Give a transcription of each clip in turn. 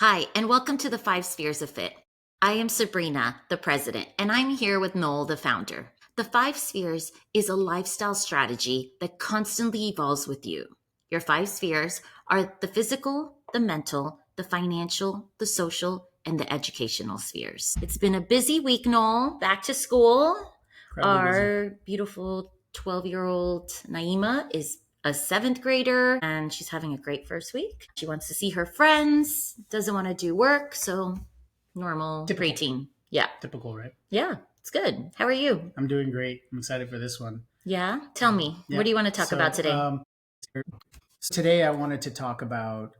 Hi, and welcome to the Five Spheres of Fit. I am Sabrina, the president, and I'm here with Noel, the founder. The Five Spheres is a lifestyle strategy that constantly evolves with you. Your five spheres are the physical, the mental, the financial, the social, and the educational spheres. It's been a busy week, Noel. Back to school. Incredibly busy. Our beautiful 12-year-old Naima is a seventh grader and she's having a great first week. She wants to see her friends, doesn't want to do work. So, normal Typical. preteen. Yeah. Typical, right? Yeah. It's good. How are you? I'm doing great. I'm excited for this one. Yeah. Tell me, what Yeah. do you want to talk about today? Today I wanted to talk about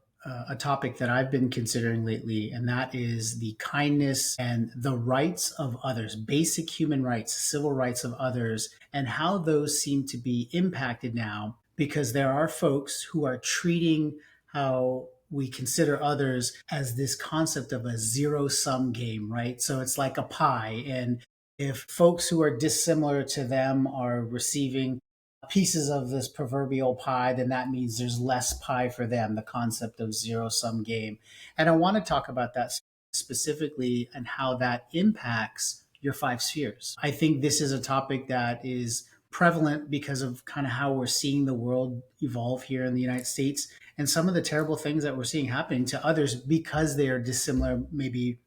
a topic that I've been considering lately, and that is the kindness and the rights of others, basic human rights, civil rights of others, and how those seem to be impacted now because there are folks who are treating how we consider others as this concept of a zero sum game, right? So it's like a pie. And if folks who are dissimilar to them are receiving pieces of this proverbial pie, then that means there's less pie for them, the concept of zero sum game. And I want to talk about that specifically and how that impacts your five spheres. I think this is a topic that is prevalent because of kind of how we're seeing the world evolve here in the United States and some of the terrible things that we're seeing happening to others because they are dissimilar, maybe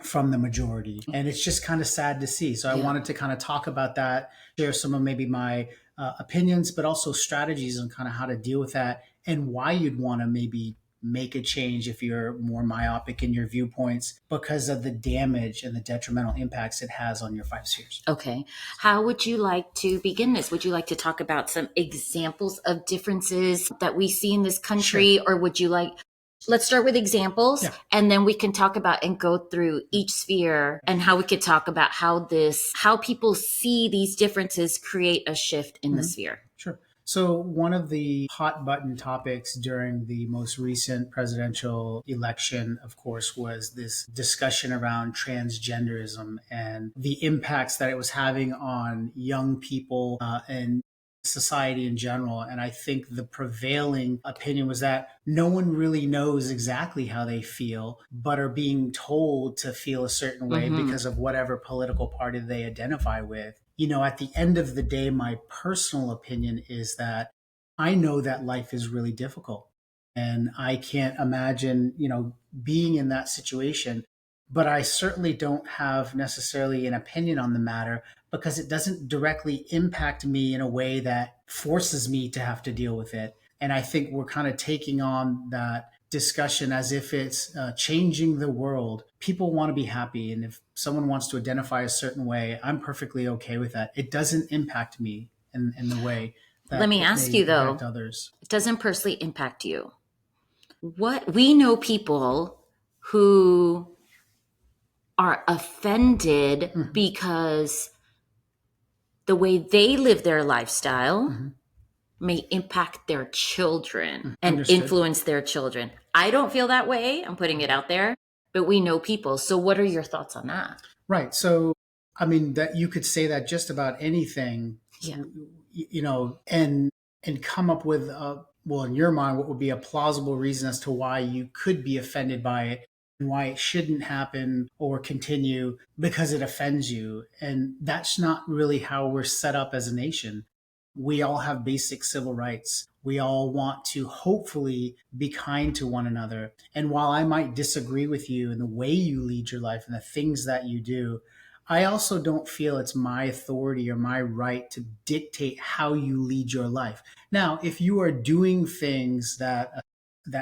from the majority. And it's just kind of sad to see. So I wanted to kind of talk about that, share some of maybe my opinions, but also strategies on kind of how to deal with that and why you'd want to maybe make a change if you're more myopic in your viewpoints because of the damage and the detrimental impacts it has on your five spheres. Okay. How would you like to begin this? Would you like to talk about some examples of differences that we see in this country? Sure. Or would you like, let's start with examples and then we can talk about and go through each sphere and how we could talk about how people see these differences create a shift in the sphere. Sure. So, one of the hot button topics during the most recent presidential election, of course, was this discussion around transgenderism and the impacts that it was having on young people and society in general. And I think the prevailing opinion was that no one really knows exactly how they feel, but are being told to feel a certain way because of whatever political party they identify with. At the end of the day, my personal opinion is that I know that life is really difficult and I can't imagine, being in that situation, but I certainly don't have necessarily an opinion on the matter because it doesn't directly impact me in a way that forces me to have to deal with it. And I think we're kind of taking on that discussion as if it's changing the world. People want to be happy. And if someone wants to identify a certain way, I'm perfectly okay with that. It doesn't impact me in the way that Let me ask you though, others. it doesn't personally impact you. What we know people who are offended because the way they live their lifestyle may impact their children and Understood. influence their children. I don't feel that way. I'm putting it out there, but we know people. So what are your thoughts on that? Right. So, I mean, that you could say that just about anything, and come up with, well, in your mind, what would be a plausible reason as to why you could be offended by it and why it shouldn't happen or continue because it offends you. And that's not really how we're set up as a nation. We all have basic civil rights. We all want to hopefully be kind to one another. And while I might disagree with you in the way you lead your life and the things that you do, I also don't feel it's my authority or my right to dictate how you lead your life. Now, if you are doing things that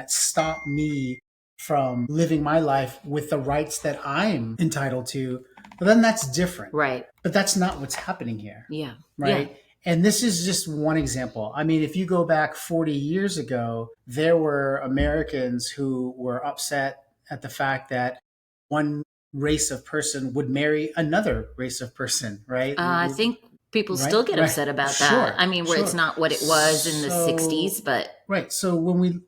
stop me from living my life with the rights that I'm entitled to, well, then that's different. Right. But that's not what's happening here. Yeah. Right. Yeah. And this is just one example. I mean, if you go back 40 years ago, there were Americans who were upset at the fact that one race of person would marry another race of person, right? I think people still get upset about that. I mean, where it's not what it was in the 60s, but. Right. So when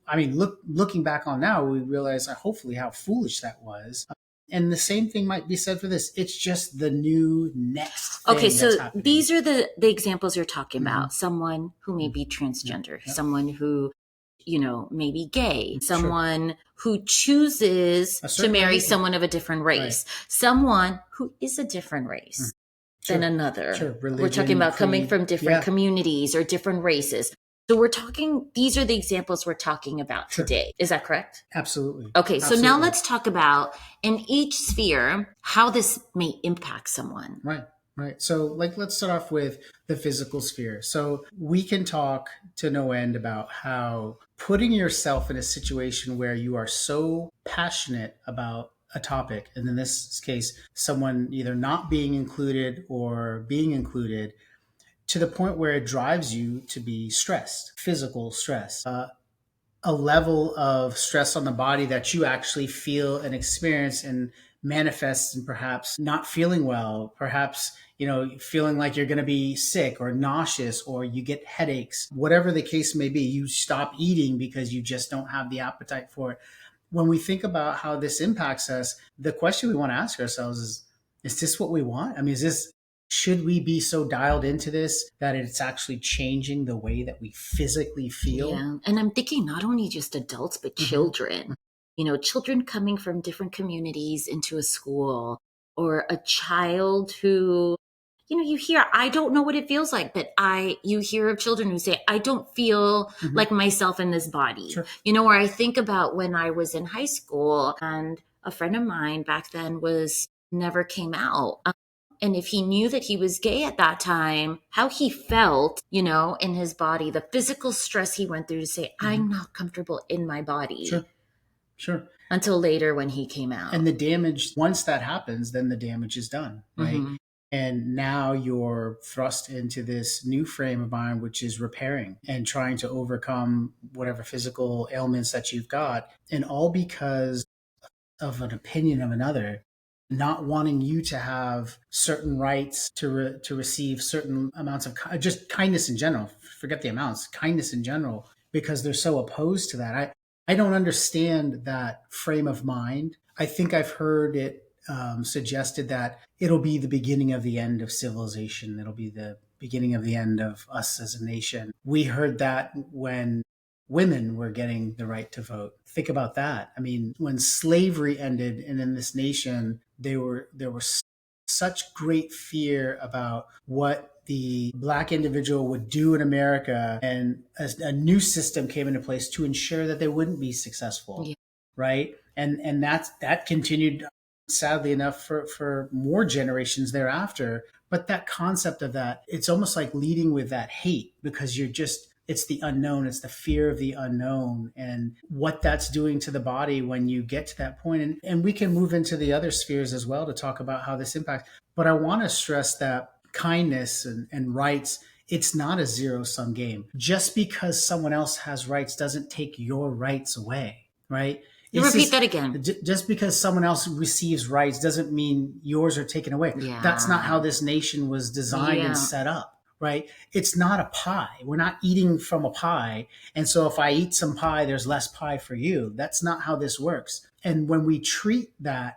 looking back on now, we realize hopefully how foolish that was. And the same thing might be said for this. It's just the new next thing. Okay, so happening. These are the examples you're talking about. Someone who may be transgender, someone who maybe gay, Sure. someone who chooses A to certain marry religion. someone of a different Right. race, someone who is a different Mm. race than Sure. another. Sure. We're talking Religion, about coming creed. from different Yeah. communities or different races. So these are the examples we're talking about Sure. today. Is that correct? Absolutely. Okay, so now Absolutely. let's talk about in each sphere how this may impact someone. Right. Right. So, like, let's start off with the physical sphere. So, we can talk to no end about how putting yourself in a situation where you are so passionate about a topic, and in this case, someone either not being included or being included, to the point where it drives you to be stressed, physical stress, a level of stress on the body that you actually feel and experience and manifests in perhaps not feeling well, perhaps feeling like you're going to be sick or nauseous, or you get headaches, whatever the case may be. You stop eating because you just don't have the appetite for it. When we think about how this impacts us, the question we want to ask ourselves is this what we want? I mean, should we be so dialed into this that it's actually changing the way that we physically feel? Yeah. And I'm thinking not only just adults, but Hmm. children. Children coming from different communities into a school, or a child who, you hear, I don't know what it feels like, but you hear of children who say, I don't feel Hmm. like myself in this body. Sure. Or I think about when I was in high school and a friend of mine back then never came out. And if he knew that he was gay at that time, how he felt, in his body, the physical stress he went through to say, Hmm. I'm not comfortable in my Sure. body, Sure. until later when he came And out. the damage, once that happens, then the damage is done, right? Hmm. And now you're thrust into this new frame of mind, which is repairing and trying to overcome whatever physical ailments that you've got. And all because of an opinion of another, not wanting you to have certain rights to receive certain amounts of just kindness in general. Forget the amounts, kindness in general, because they're so opposed to that. I don't understand that frame of mind. I think I've heard it suggested that it'll be the beginning of the end of civilization. It'll be the beginning of the end of us as a nation. We heard that when women were getting the right to vote. Think about that. I mean, when slavery ended and in this nation, there was such great fear about what the black individual would do in America, and a new system came into place to ensure that they wouldn't be successful, Yeah. right? And that continued, sadly enough, for more generations thereafter. But that concept of that, it's almost like leading with that hate, because it's the unknown, it's the fear of the unknown and what that's doing to the body when you get to that point. And we can move into the other spheres as well to talk about how this impacts. But I want to stress that kindness and rights, it's not a zero sum game. Just because someone else has rights doesn't take your rights away, right? You It's repeat just that again. just because someone else receives rights doesn't mean yours are taken away. That's not how Yeah. this nation was designed and Yeah. set up, right? It's not a pie. We're not eating from a pie. And so if I eat some pie, there's less pie for you. That's not how this works. And when we treat that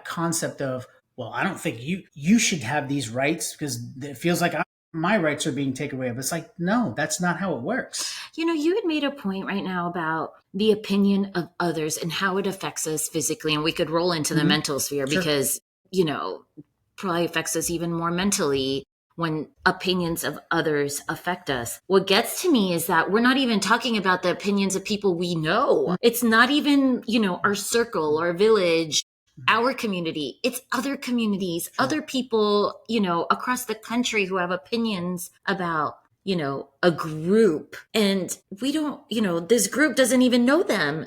concept of, well, I don't think you should have these rights because it feels like my rights are being taken away. But it's like, no, that's not how it works. You had made a point right now about the opinion of others and how it affects us physically. And we could roll into the Mm-hmm. mental sphere Sure. because, probably affects us even more mentally when opinions of others affect us. What gets to me is that we're not even talking about the opinions of people we know. It's not even, our circle, our village, our community. It's other communities, Sure. other people, across the country who have opinions about, a group. And we don't, this group doesn't even know them,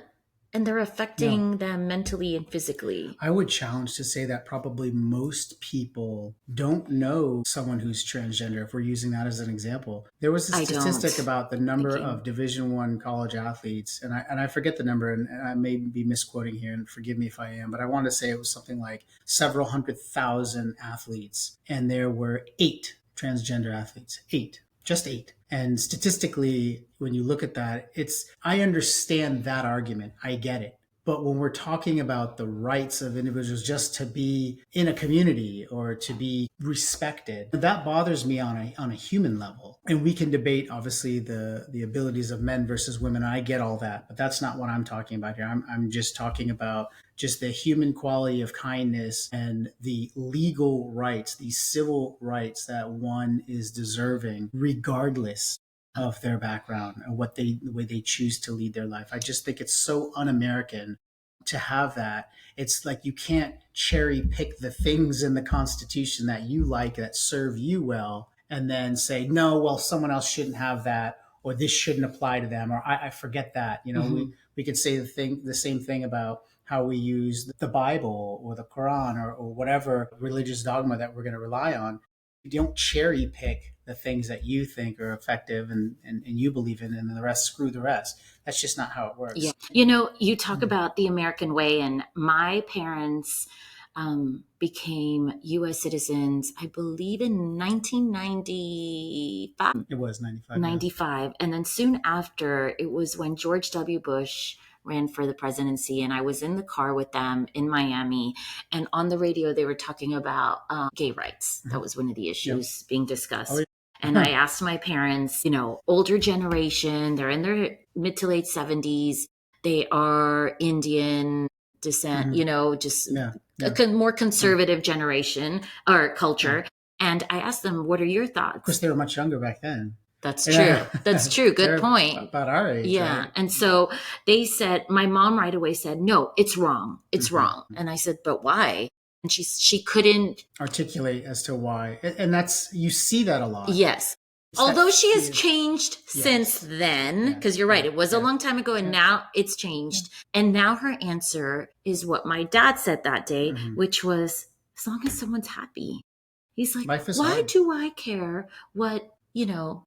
and they're No. affecting them mentally and physically. I would challenge to say that probably most people don't know someone who's transgender, if we're using that as an example. There was a I statistic don't. about the number Thinking. of Division I college athletes, and I forget the number, and I may be misquoting here, and forgive me if I am, but I want to say it was something like several 100,000 athletes, and there were 8 transgender athletes. 8. Just 8. And statistically, when you look at that, I understand that argument. I get it. But when we're talking about the rights of individuals just to be in a community or to be respected, that bothers me on a human level. And we can debate, obviously, the abilities of men versus women. I get all that, but that's not what I'm talking about here. I'm just talking about just the human quality of kindness and the legal rights, these civil rights that one is deserving, regardless of their background and the way they choose to lead their life. I just think it's so un-American to have that. It's like you can't cherry pick the things in the Constitution that you like that serve you well, and then say no, well, someone else shouldn't have that, or this shouldn't apply to them, or I forget that. We could say the same thing about how we use the Bible or the Quran or whatever religious dogma that we're going to rely on. You don't cherry pick the things that you think are effective and you believe in, and then the rest, screw the rest. That's just not how it works. Yeah. You talk about the American way, and my parents became U.S. citizens, I believe, in 1995. It was 95. 95. Yeah. And then soon after, it was when George W. Bush ran for the presidency, and I was in the car with them in Miami, and on the radio they were talking about gay rights. That was one of the issues being discussed. Oh, yeah. And I asked my parents, older generation, they're in their mid to late 70s, they are Indian descent, just a more conservative generation or culture. And I asked them, what are your thoughts? Of course, they were much younger back then. That's true. That's true. Good point. About our age. Yeah. Right? And so they said, my mom right away said, no, it's wrong. It's wrong. And I said, but why? And she couldn't articulate as to why. And that's, you see that a lot. Yes. Although she has changed since then, because you're right, it was a long time ago, and now it's changed. And now her answer is what my dad said that day, which was, as long as someone's happy. He's like, why do I care what,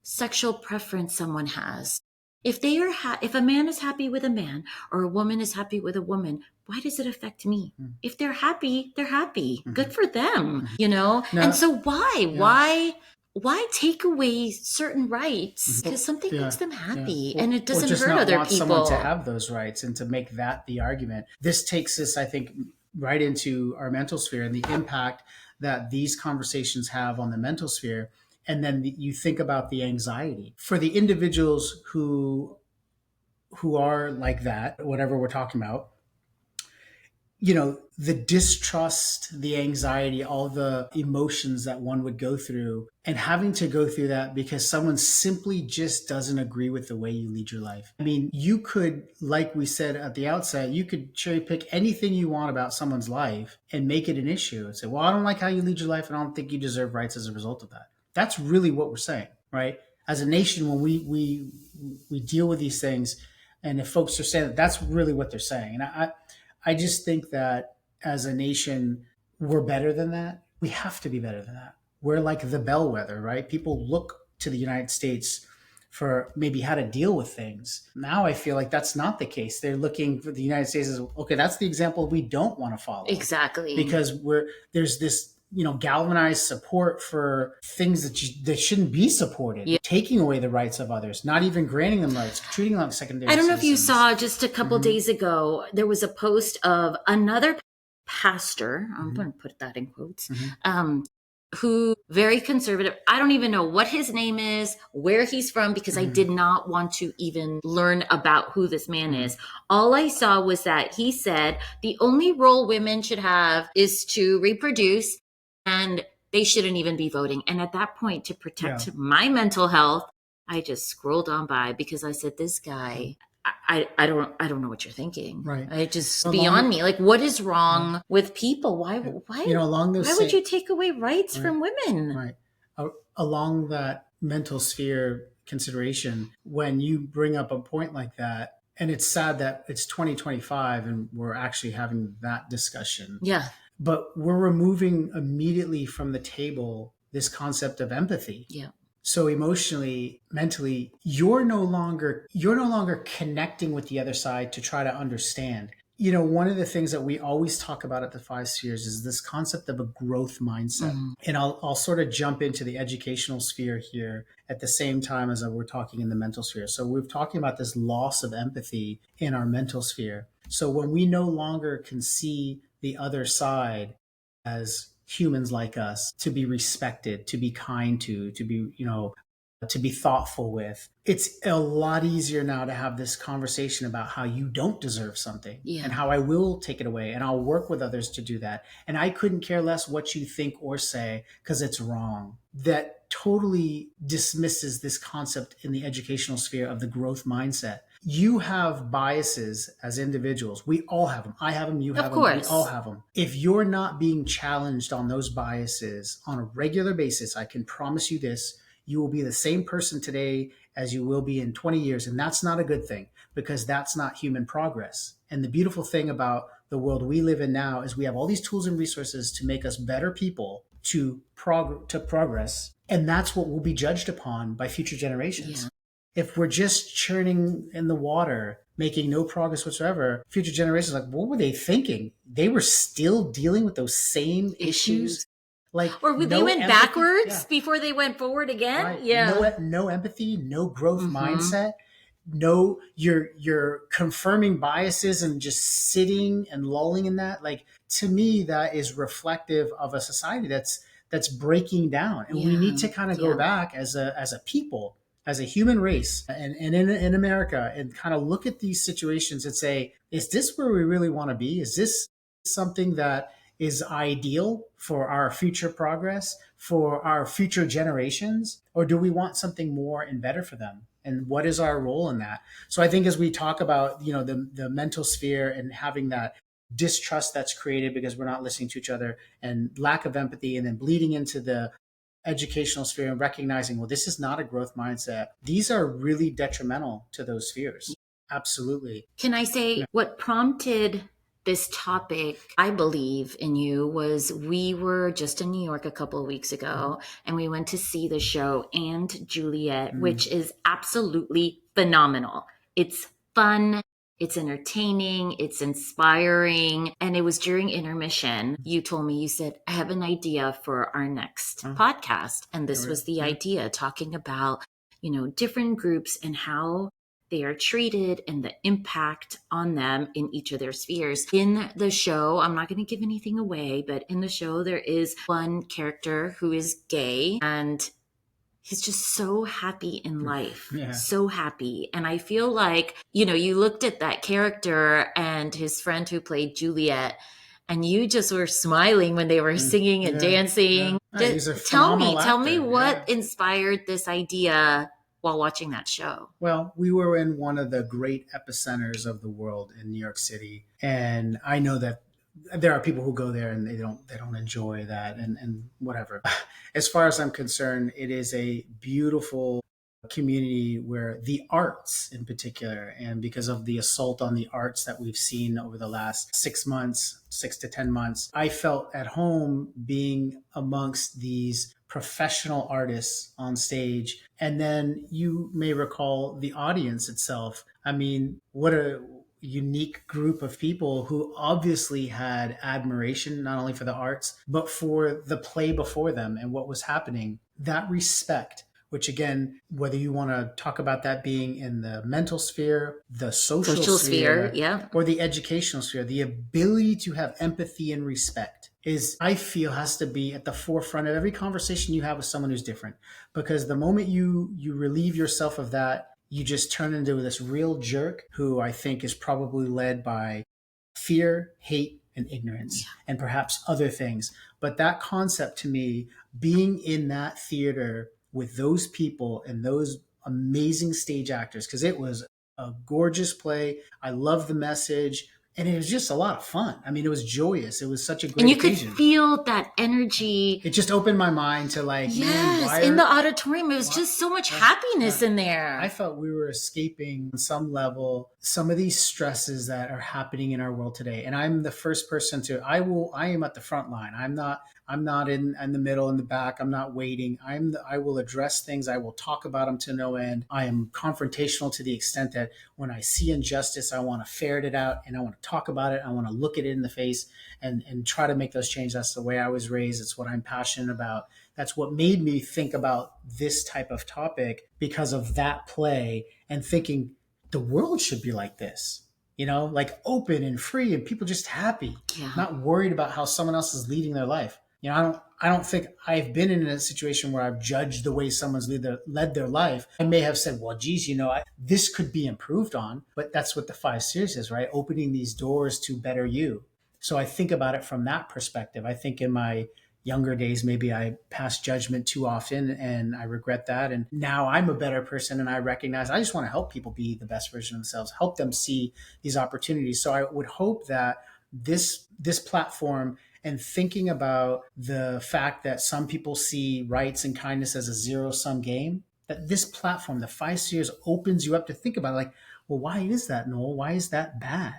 sexual preference someone has? If they are, if a man is happy with a man or a woman is happy with a woman, why does it affect me? If they're happy, they're happy. Good for them, And so why take away certain rights because something makes them happy and it doesn't hurt other people? Someone to have those rights and to make that the argument. This takes us, I think, right into our mental sphere and the impact that these conversations have on the mental sphere. And then you think about the anxiety for the individuals who are like that, whatever we're talking about. The distrust, the anxiety, all the emotions that one would go through, and having to go through that because someone simply just doesn't agree with the way you lead your life. I mean, you could, like we said at the outset, you could cherry pick anything you want about someone's life and make it an issue and say, well, I don't like how you lead your life and I don't think you deserve rights as a result of that. That's really what we're saying, right? As a nation, when we deal with these things, and if folks are saying that, that's really what they're saying. And I just think that as a nation, we're better than that. We have to be better than that. We're like the bellwether, right? People look to the United States for maybe how to deal with things. Now I feel like that's not the case. They're looking for the United States as, okay, that's the example we don't want to follow. Exactly. Because there's this, galvanized support for things that shouldn't be supported, taking away the rights of others, not even granting them rights, treating them like secondary I don't know citizens. if you saw just a couple days ago, there was a post of another pastor, I'm going to put that in quotes, who very conservative. I don't even know what his name is, where he's from, because I did not want to even learn about who this man is. All I saw was that he said the only role women should have is to reproduce, and they shouldn't even be voting. And at that point, to protect my mental health, I just scrolled on by because I said, this guy, I don't know what you're thinking. Right. It just beyond me. Like, what is wrong with people? Why would you take away rights from women? Right. Along that mental sphere consideration, when you bring up a point like that, and it's sad that it's 2025 and we're actually having that discussion. Yeah. But we're removing immediately from the table this concept of empathy. Yeah. So emotionally, mentally, you're no longer connecting with the other side to try to understand. One of the things that we always talk about at the five spheres is this concept of a growth mindset. Mm-hmm. And I'll sort of jump into the educational sphere here at the same time as we're talking in the mental sphere. So we're talking about this loss of empathy in our mental sphere. So when we no longer can see the other side as humans like us, to be respected, to be kind to be, to be thoughtful with. It's a lot easier now to have this conversation about how you don't deserve something Yeah. and how I will take it away and I'll work with others to do that. And I couldn't care less what you think or say because it's wrong. That totally dismisses this concept in the educational sphere of the growth mindset. You have biases as individuals. We all have them. I have them, you Of have them, we all course. have them. If you're not being challenged on those biases on a regular basis, I can promise you this, you will be the same person today as you will be in 20 years. And that's not a good thing because that's not human progress. And the beautiful thing about the world we live in now is we have all these tools and resources to make us better people to progress. And that's what will be judged upon by future generations. Yeah. If we're just churning in the water, making no progress whatsoever, future generations are like, what were they thinking? They were still dealing with those same issues. Like Or they no went empathy. backwards Yeah. before they went forward again. Right. Yeah. No empathy, no growth Mm-hmm. mindset. No, you're confirming biases and just sitting and lulling in that. Like to me, that is reflective of a society that's breaking down. And we need to kind of go back as a people, as a human race and in America and kind of look at these situations and say, is this where we really want to be? Is this something that is ideal for our future progress, for our future generations? Or do we want something more and better for them? And what is our role in that? So I think as we talk about, the mental sphere and having that distrust that's created because we're not listening to each other and lack of empathy and then bleeding into the educational sphere and recognizing, well, this is not a growth mindset. These are really detrimental to those spheres. Absolutely. Can I say what prompted this topic, I believe, in you was we were just in New York a couple of weeks ago and we went to see the show And Juliet, which is absolutely phenomenal. It's fun. It's entertaining, it's inspiring. And it was during intermission. You told me, you said, I have an idea for our next podcast. And this was the idea, talking about, different groups and how they are treated and the impact on them in each of their spheres. In the show, I'm not going to give anything away, but in the show, there is one character who is gay and he's just so happy in life. So happy. And I feel like, you looked at that character and his friend who played Juliet, and you just were smiling when they were singing and dancing. He's a Tell me actor. what inspired this idea while watching that show. Well, we were in one of the great epicenters of the world in New York City. And I know that there are people who go there and they don't enjoy that and whatever. As far as I'm concerned, it is a beautiful community where the arts in particular, and because of the assault on the arts that we've seen over the last 6 months, 6 to 10 months, I felt at home being amongst these professional artists on stage. And then you may recall the audience itself. I mean, what a unique group of people who obviously had admiration not only for the arts but for the play before them and what was happening. That respect, which again, whether you want to talk about that being in the mental sphere, the social sphere, or the educational sphere, the ability to have empathy and respect is, I feel, has to be at the forefront of every conversation you have with someone who's different. Because the moment you relieve yourself of that, you just turn into this real jerk who I think is probably led by fear, hate, and ignorance, and perhaps other things. But that concept to me, being in that theater with those people and those amazing stage actors, because it was a gorgeous play. I love the message. And it was just a lot of fun. I mean, it was joyous. It was such a great occasion. Could feel that energy. It just opened my mind to like, in the auditorium, it was just so much happiness in there. I felt we were escaping on some level some of these stresses that are happening in our world today. And I'm the first person I am at the front line. I'm not in the middle, in the back. I'm not waiting. I will address things. I will talk about them to no end. I am confrontational to the extent that when I see injustice, I want to ferret it out and I want to talk about it. I want to look it in the face and try to make those changes. That's the way I was raised. It's what I'm passionate about. That's what made me think about this type of topic, because of that play and thinking the world should be like this, like open and free and people just happy, Yeah. not worried about how someone else is leading their life. I don't think I've been in a situation where I've judged the way someone's led their life. I may have said, well, geez, this could be improved on, but that's what the 5 series is, right? Opening these doors to better you. So I think about it from that perspective. I think in my younger days, maybe I passed judgment too often and I regret that. And now I'm a better person and I recognize I just want to help people be the best version of themselves, help them see these opportunities. So I would hope that this platform, and thinking about the fact that some people see rights and kindness as a zero-sum game, that this platform, the 5 series, opens you up to think about, like, well, why is that, Noel? Why is that bad?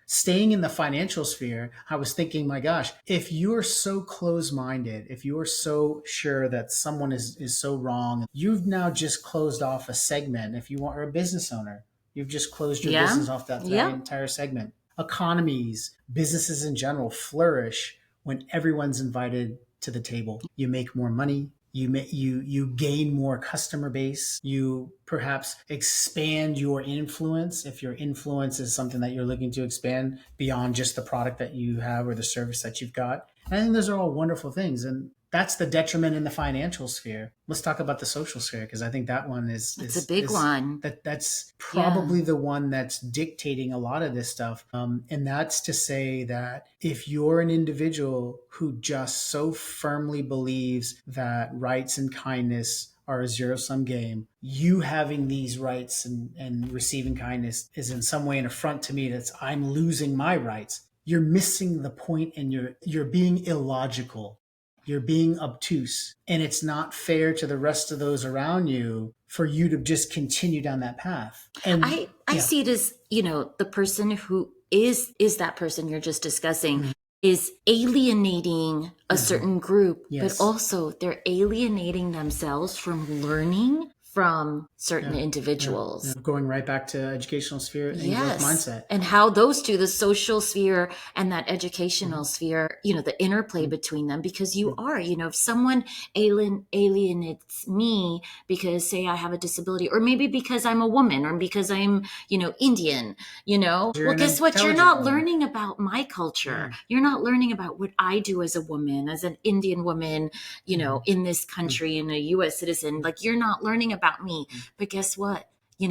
Staying in the financial sphere, I was thinking, my gosh, if you're so close-minded, if you're so sure that someone is so wrong, you've now just closed off a segment. If you are a business owner, you've just closed your Yeah. business off that Yeah. entire segment. Economies, businesses in general flourish when everyone's invited to the table. You make more money. You gain more customer base. You perhaps expand your influence, if your influence is something that you're looking to expand beyond just the product that you have or the service that you've got. I think those are all wonderful things, and that's the detriment in the financial sphere. Let's talk about the social sphere, because I think that one It's a big one. that's Yeah. probably the one that's dictating a lot of this stuff. And that's to say that if you're an individual who just so firmly believes that rights and kindness are a zero-sum game, you having these rights and receiving kindness is in some way an affront to me. That's, I'm losing my rights. You're missing the point, and you're being illogical. You're being obtuse, and it's not fair to the rest of those around you for you to just continue down that path. And I see it as, the person who is that person you're just discussing, Mhm. is alienating a certain group, Yes. but also they're alienating themselves from learning from certain Yeah. individuals. Going right back to educational sphere and growth mindset. And how those two, the social sphere and that educational sphere, the interplay between them, because you are, if someone alienates me because, say, I have a disability, or maybe because I'm a woman, or because I'm, Indian, well, guess what? You're not learning about my culture. You're not learning about what I do as a woman, as an Indian woman, in this country, and a U.S. citizen. Like, you're not learning about me. But guess what? You're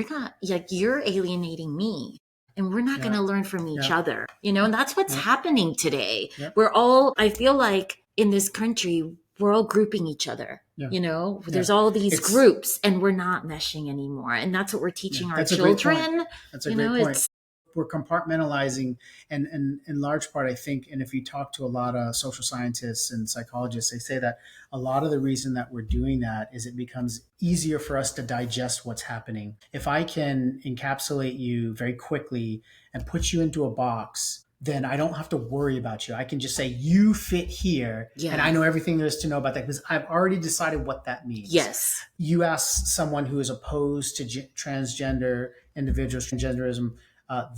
not, like, you're alienating me, and we're not going to learn from each other, and that's what's happening today. I feel like in this country, we're all grouping each other. There's all these groups, and we're not meshing anymore. And that's what we're teaching our children. That's a great point. We're compartmentalizing, and in large part, I think, and if you talk to a lot of social scientists and psychologists, they say that a lot of the reason that we're doing that is it becomes easier for us to digest what's happening. If I can encapsulate you very quickly and put you into a box, then I don't have to worry about you. I can just say, you fit here, and I know everything there is to know about that, because I've already decided what that means. Yes. You ask someone who is opposed to transgender individuals, transgenderism,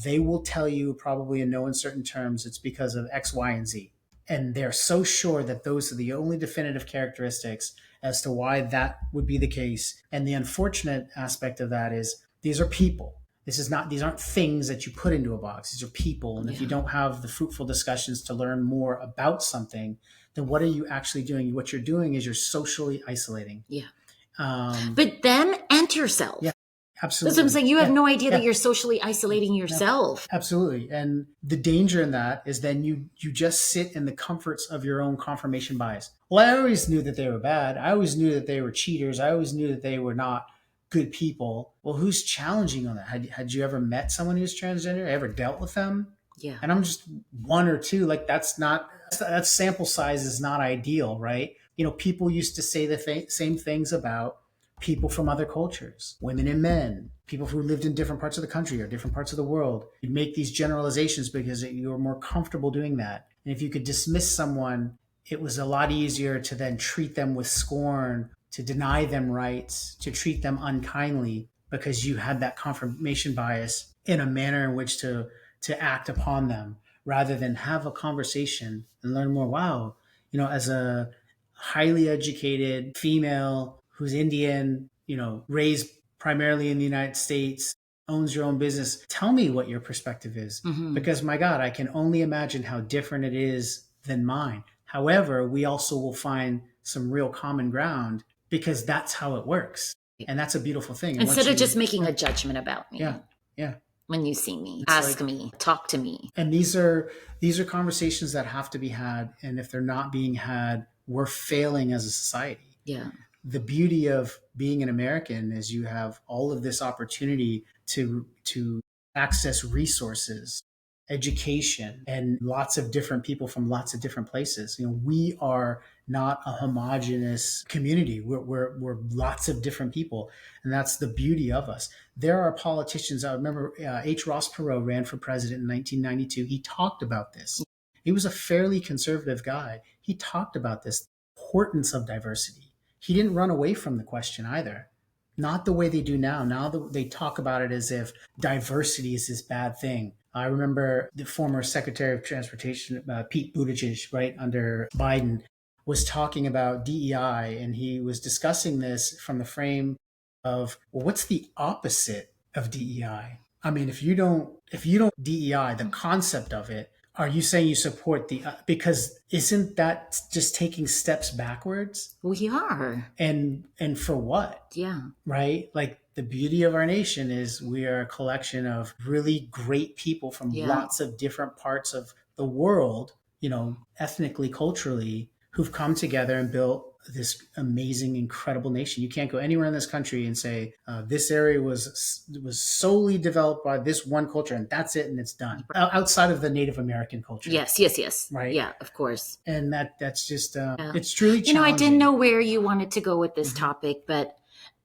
they will tell you, probably in no uncertain terms, it's because of X, Y, and Z. And they're so sure that those are the only definitive characteristics as to why that would be the case. And the unfortunate aspect of that is these are people. These aren't things that you put into a box. These are people. And if you don't have the fruitful discussions to learn more about something, then what are you actually doing? What you're doing is you're socially isolating. Yeah. But them and yourself. Yeah. Absolutely. That's what I'm saying. You have no idea that you're socially isolating yourself. Absolutely. And the danger in that is then you just sit in the comforts of your own confirmation bias. Well, I always knew that they were bad. I always knew that they were cheaters. I always knew that they were not good people. Well, who's challenging on that? Had you ever met someone who's transgender? Ever dealt with them? Yeah. And I'm just one or two. Like, that sample size is not ideal, right? People used to say the same things about people from other cultures, women and men, people who lived in different parts of the country or different parts of the world. You make these generalizations because you're more comfortable doing that. And if you could dismiss someone, it was a lot easier to then treat them with scorn, to deny them rights, to treat them unkindly, because you had that confirmation bias in a manner in which to to act upon them rather than have a conversation and learn more. Wow, as a highly educated female who's Indian, raised primarily in the United States, owns your own business, tell me what your perspective is. Mm-hmm. Because my God, I can only imagine how different it is than mine. However, we also will find some real common ground because that's how it works. And that's a beautiful thing. And Instead of just making a judgment about me. Yeah. Yeah. When you see me, It's ask me, talk to me. And these are conversations that have to be had. And if they're not being had, we're failing as a society. Yeah. The beauty of being an American is you have all of this opportunity to access resources, education, and lots of different people from lots of different places. We are not a homogenous community. We're lots of different people, and that's the beauty of us. There are politicians. I remember H. Ross Perot ran for president in 1992. He talked about this. He was a fairly conservative guy. He talked about this importance of diversity. He didn't run away from the question either. Not the way they do now. Now they talk about it as if diversity is this bad thing. I remember the former Secretary of Transportation, Pete Buttigieg, right under Biden, was talking about DEI, and he was discussing this from the frame of, well, what's the opposite of DEI? I mean, if you don't DEI, the concept of it, are you saying you support because isn't that just taking steps backwards? We are. And for what? Yeah. Right? Like, the beauty of our nation is we are a collection of really great people from lots of different parts of the world, ethnically, culturally, who've come together and built this amazing, incredible nation. You can't go anywhere in this country and say this area was solely developed by this one culture and that's it and it's done. Outside of the Native American culture. Yes. Right. Yeah, of course. And that's just it's truly challenging. I didn't know where you wanted to go with this topic, but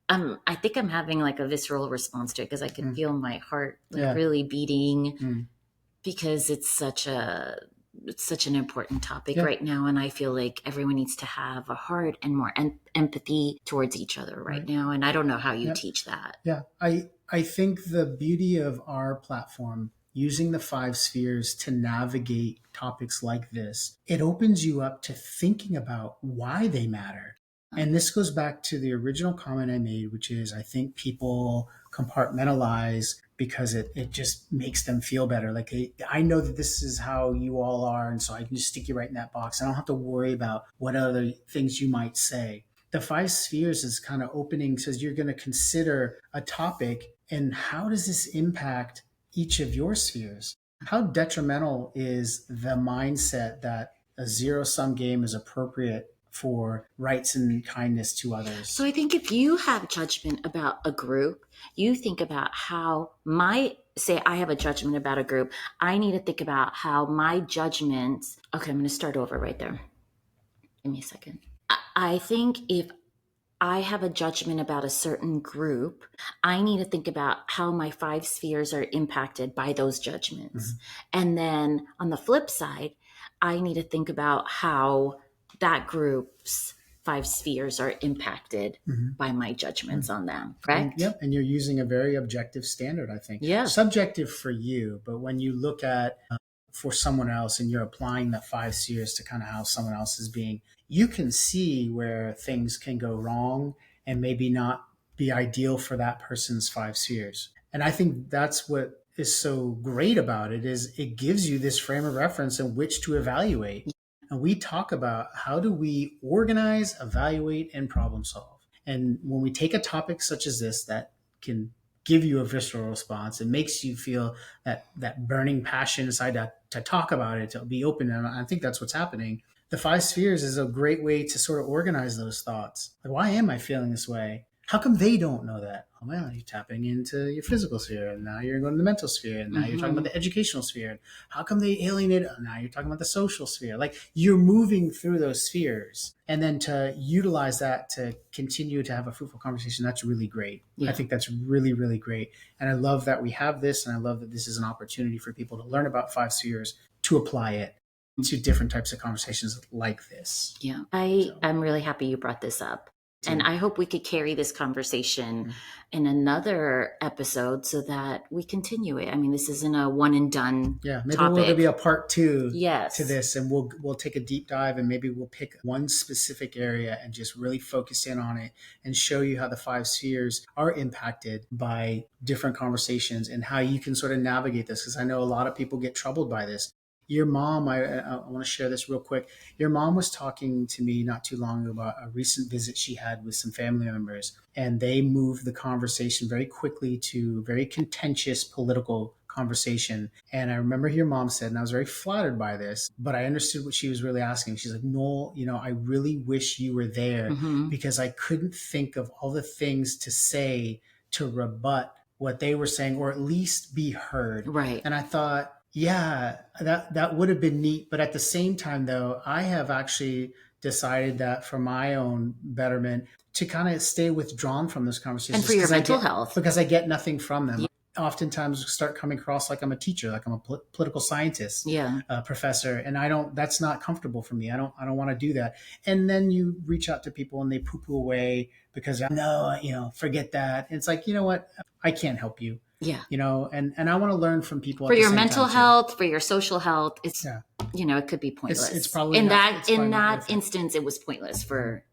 I think I'm having like a visceral response to it because I can feel my heart really beating because it's such an important topic right now. And I feel like everyone needs to have a heart and more empathy towards each other right now. And I don't know how you teach that. Yeah. I think the beauty of our platform, using the 5 spheres to navigate topics like this, it opens you up to thinking about why they matter. And this goes back to the original comment I made, which is I think people compartmentalize because it just makes them feel better. Like, I know that this is how you all are, and so I can just stick you right in that box. I don't have to worry about what other things you might say. The 5 spheres is kind of opening, says you're going to consider a topic, and how does this impact each of your spheres? How detrimental is the mindset that a zero-sum game is appropriate for rights and kindness to others? So I think if you have judgment about a group, you think about how say I have a judgment about a group, I need to think about how my judgments, okay, I'm going to start over right there. Give me a second. I think if I have a judgment about a certain group, I need to think about how my 5 spheres are impacted by those judgments. And then on the flip side, I need to think about how that group's 5 spheres are impacted by my judgments on them, correct? And you're using a very objective standard, I think. Yeah. Subjective for you, but when you look at for someone else and you're applying that 5 spheres to kind of how someone else is being, you can see where things can go wrong and maybe not be ideal for that person's 5 spheres. And I think that's what is so great about it, is it gives you this frame of reference in which to evaluate. And we talk about how do we organize, evaluate, and problem solve. And when we take a topic such as this that can give you a visceral response, it makes you feel that burning passion inside to talk about it, to be open. And I think that's what's happening. The 5 spheres is a great way to sort of organize those thoughts. Like, why am I feeling this way? How come they don't know that? Oh, well, you're tapping into your physical sphere, and now you're going to the mental sphere, and now you're talking about the educational sphere. How come they alienate? Now you're talking about the social sphere. Like, you're moving through those spheres, and then to utilize that to continue to have a fruitful conversation, that's really great. I think that's really, really great. And I love that we have this, and I love that this is an opportunity for people to learn about 5 spheres, to apply it to different types of conversations like this. Yeah, I'm really happy you brought this up. And I hope we could carry this conversation in another episode so that we continue it. I mean, this isn't a one and done Yeah, maybe topic. there'll be a part 2 Yes. to this, and we'll take a deep dive, and maybe we'll pick one specific area and just really focus in on it and show you how the 5 spheres are impacted by different conversations and how you can sort of navigate this. Because I know a lot of people get troubled by this. Your mom, I want to share this real quick. Your mom was talking to me not too long ago about a recent visit she had with some family members, and they moved the conversation very quickly to very contentious political conversation. And I remember your mom said, and I was very flattered by this, but I understood what she was really asking. She's like, Noel, I really wish you were there because I couldn't think of all the things to say to rebut what they were saying, or at least be heard. Right. And I thought, yeah, that would have been neat. But at the same time, though, I have actually decided that for my own betterment to kind of stay withdrawn from this conversation. And for your mental health. Because I get nothing from them. Yeah. Oftentimes start coming across like I'm a teacher, like I'm a political scientist, professor. And that's not comfortable for me. I don't want to do that. And then you reach out to people and they poo-poo away because no, forget that. And it's like, you know what? I can't help you. Yeah. And I want to learn from people for your mental health, for your social health. It's, it could be pointless. It's probably in that instance, it was pointless for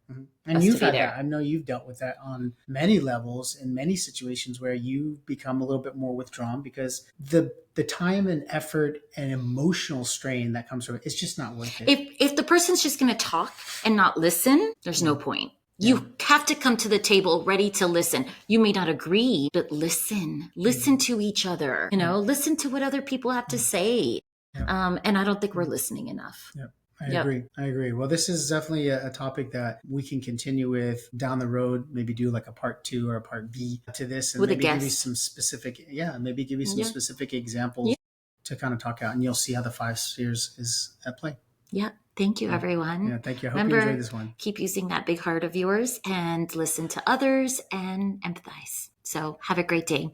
and you've had that. I know you've dealt with that on many levels in many situations where you become a little bit more withdrawn because the time and effort and emotional strain that comes from it, it's just not worth it. If the person's just going to talk and not listen, there's no point. You have to come to the table ready to listen. You may not agree, but listen to each other, listen to what other people have to say. And I don't think we're listening enough. I agree. Well, this is definitely a topic that we can continue with down the road, maybe do like a part 2 or a part B to this, and with maybe give you some specific examples to kind of talk out, and you'll see how the 5 spheres is at play. Yeah. Thank you, everyone. Yeah, thank you. I hope you enjoyed this one. Keep using that big heart of yours and listen to others and empathize. So have a great day.